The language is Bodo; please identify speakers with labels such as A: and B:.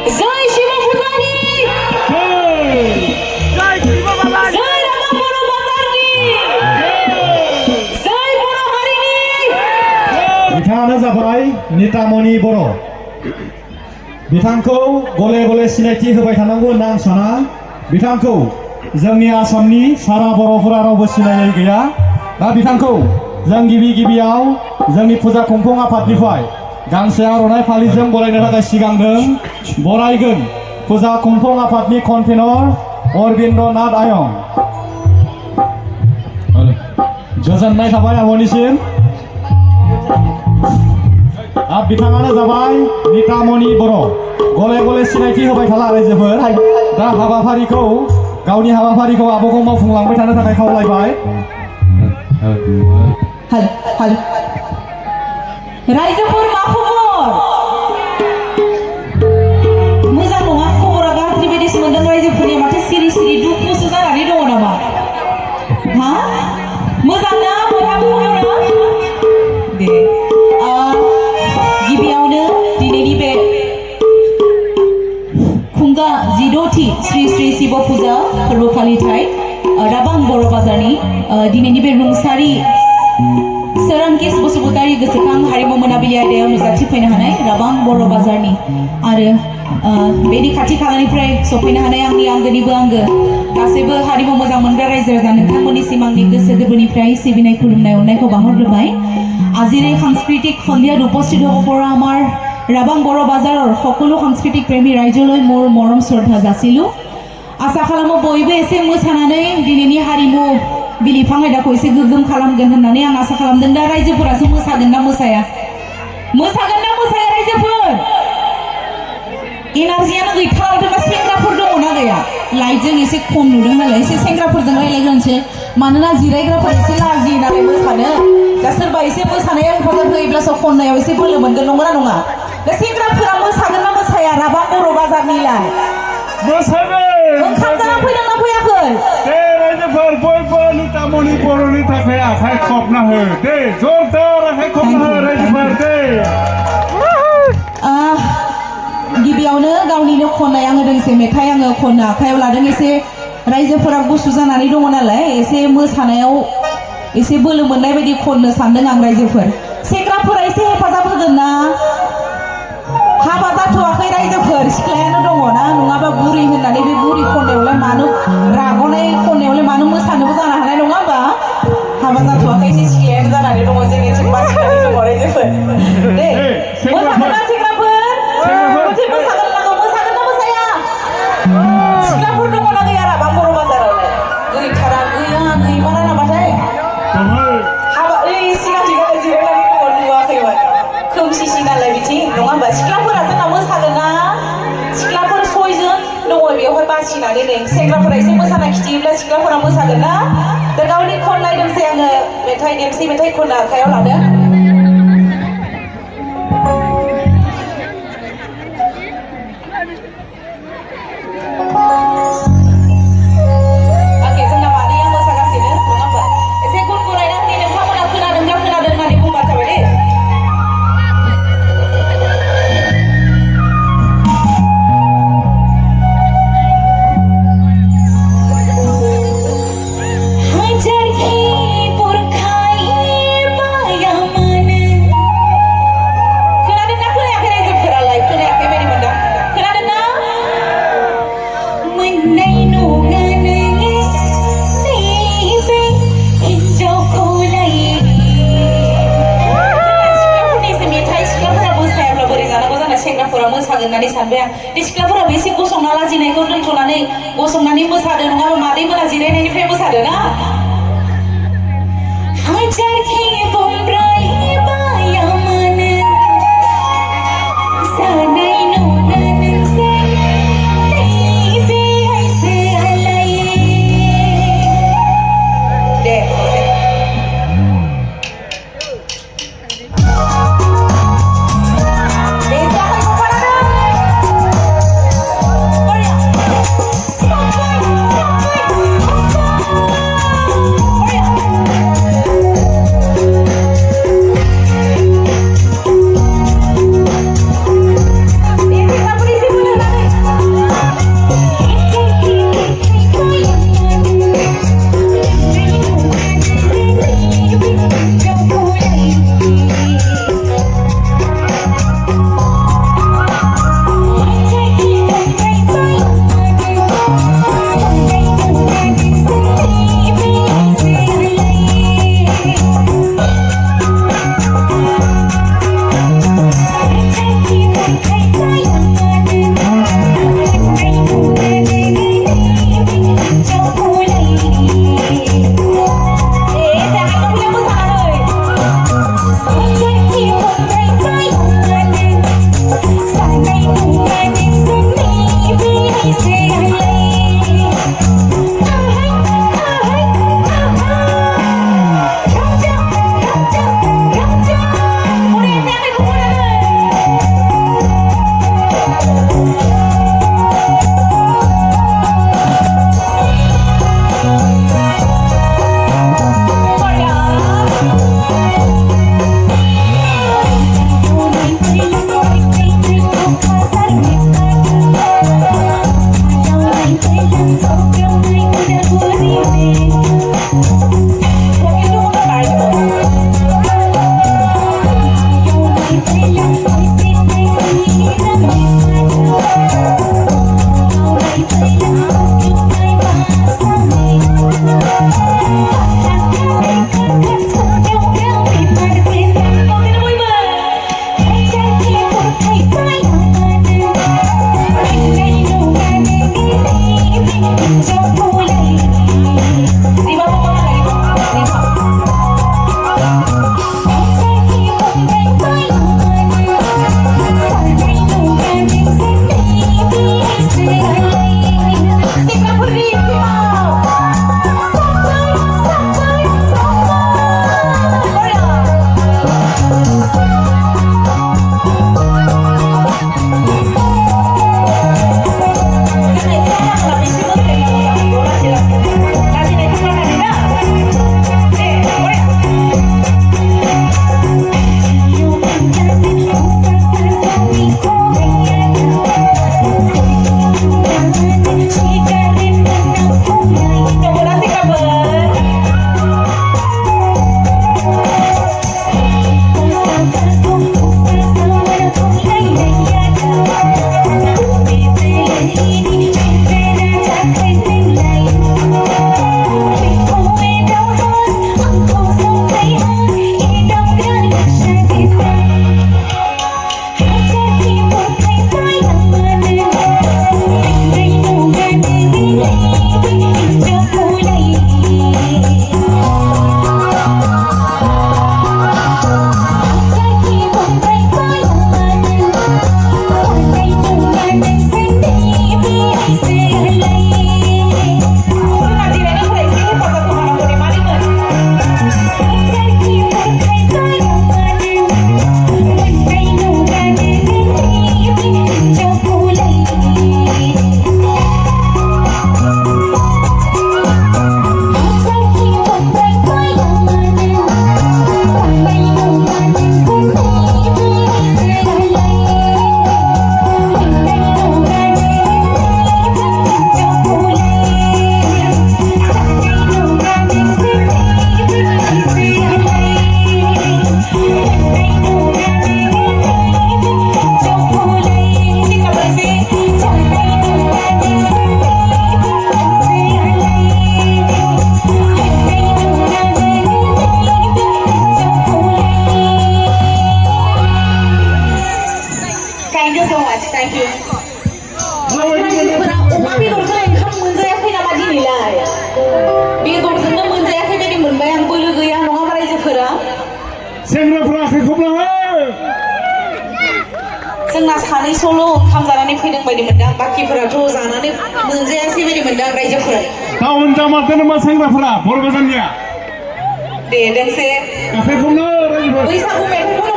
A: जय शिव पुजारी
B: जय शिव बालाजी
A: जय राधा बर' बाजारनि जय बर' हारिनि
C: बिथाङानो जाबाय नितामणि बर'। बिथांखौ गले गले सिनायथि होबाय थानांगौ होनना आं साना। बिथांखौ जोंनि आसामनि सारा बर'फोरा रावबो सिनायै गैया। दा बिथांखौ जों गिबियाव जोंनि फुजा खुंफुं आफादनिफ्राय गांसे आर'नाइ फालिजों बरायनो थाखाय सिगांदों बरायगोन फुजा खुंफुं आफादनि कनभेनर अरबिन्द नाथ आयं। गोजोननाय थाबाय आब'निसिम। बिथाङानो जाबाय नितामणि बर'। गले गले सिनायथि होबाय थाला रायजोफोर। दा हाबाफारिखौ गावनि हाबाफारिखौ आब'खौ मावफुंलांबाय थानो थाखाय खावलायबाय।
A: रायजोफोर मा खबर? मोजां नङा खबरा गाज्रि बायदिसो मोनदों रायजोफोरनिया। माथो सिरि सिरि दुखुसो जानानै दङ नामा? हा मोजां ना बयहाबो खबरा? दे गिबियावनो दिनैनि बे खुंगा 16थि श्री श्री शिव फुजा फोरबो फालिथाय राबां बर' बाजारनि दिनैनि बे रुंसारि सोरांकिस बसुमतारी गोसोखां हारिमु मोनाबिलि आयदायाव नुजाथिफैनो हानाय राबां बर' बाजारनि आरो बेनि खाथि खालानिफ्राय सफैनो हानाय आंनि आंगोनिबो आंगो गासैबो हारिमु मोजां मोनग्रा रायजो राजा नोंथांमोननिसिम आंनि गोसो गोरबोनिफ्राय सिबिनाय खुलुमनाय अननायखौ बाहरग्रोबाय। আজিৰ এই সাংস্কৃতিক সন্ধিয়াত উপস্থিত হ'ব পৰা আমাৰ ৰাবাং বৰ' বাজাৰৰ সকলো সাংস্কৃতিক প্ৰেমী ৰাইজলৈ মোৰ মৰম শ্ৰদ্ধা যাচিলোঁ। আশা खालामो बयबो एसे मोसानानै दिनैनि हारिमु बिलिफां आयदाखौ एसे गोग्गोम खालामगोन होननानै आं आसा खालामदों। दा रायजोफोरासो मोसागोन ना मोसाया? मोसागोन ना मोसाया रायजोफोर? एनार्जियानो गैथाराबा सेंग्राफोर दङ ना गैया? लाइटजों एसे खम नुदों नालाय एसे सेंग्राफोरजों रायलायग्रोनोसै। मानोना जिरायग्राफोर एसे लाजियो नालाय मोसानो। दा सोरबा एसे मोसानायाव हेफाजाब होयोब्लासो खननायाव एसे बोलो मोनगोन, नंगौना नङा? दा सेंग्राफोरा मोसागोन ना मोसाया राबां बर' बाजारनिलाय?
B: मोसागोन।
A: ओंखाम जाना फैदोंना फैयाखै?
B: दे रायजोफोर बयबो नितामणि बर'नि थाखाय आखाइ खबना हो। दे जरदार आखाइ खबना हो रायजोफोर दे।
A: गिबियावनो गावनिनो खननाय आङो दोंसे मेथाइ आङो खननो आखायाव लादों। एसे रायजोफोरा गुसु जानानै दङ नालाय एसे मोसानायाव एसे बोलो मोननाय बायदि खननो सानदों आं रायजोफोर। सेंग्राफोरा एसे हेफाजाब होगोन ना? हाबा जाथ'वाखै रायजोफोर, सिख्लायानो दङ ना? नङाबा बुरि होननानै बे बुरि खननायावलाय मानो राग'नाय खननायावलाय मानो मोसानोबो जानो हानाय नङा होमबा? हाबा जाथ'वाखै एसे सिख्लायानो जानानै दङ जोंनिथिं बासिनानै दङ रायजोफोर। दे मोसागोन ना सेंग्राफोर? मोसागोन ना मोसाया? सिख्लाफोर दङ ना गैया राबां बर' बाजारावलाय? गैथारा गैया गैमारा नामाथाय? हाबा सिगांथिं जिरायनानै दङ नुवाखैमोन। खोमसिसि नालाय बिथिं नङा होमबा? सिख्लाफोरा जोंना मोसागोन ना? सिख्लाफोर 6 जन दङ बेवहाय बासिनानै नै। सेंग्राफोरा एसे मोसाना खिथियोब्ला सिख्लाफोरा मोसागोन ना? दा गावनि खननाय दोंसे आङो मेथाइ देमसि मेथाइ खननो आखायाव लादों। जोंना मादैया मोसागासिनो नङा होमबा? एसे गुनगुनायना होनि नोंथांमोना खोनादों होननानै बुंबानो जाबाय दे। मोसागोन होननानै सानबाय आं। बे सिख्लाफोराबो एसे गसंना लाजिनायखौ दोनथ'नानै गसंनानै मोसादो, नङाबा मादैमोना जिरायनायनिफ्राय मोसादो ना। बेदरजोंनो मोनजायाखै बायदि मोनबाय आं बोलो गैया नङाबा रायजोफोरा
B: सेंग्राफ्रा आखाइ खबना हो
A: जोंना सानैसोल' ओंखाम जानानै फैदों बायदि मोनदों बाखिफोराथ' जानानै मोनजायासै बायदि मोनदों रायजोफोरा
B: टाउन जामारदों नामा सेंग्राफ्रा बर' बाजारनिया
A: दे दोंसे
B: आखाइ खबना हो रायजोफोर
A: बैसागु मेथाइखौ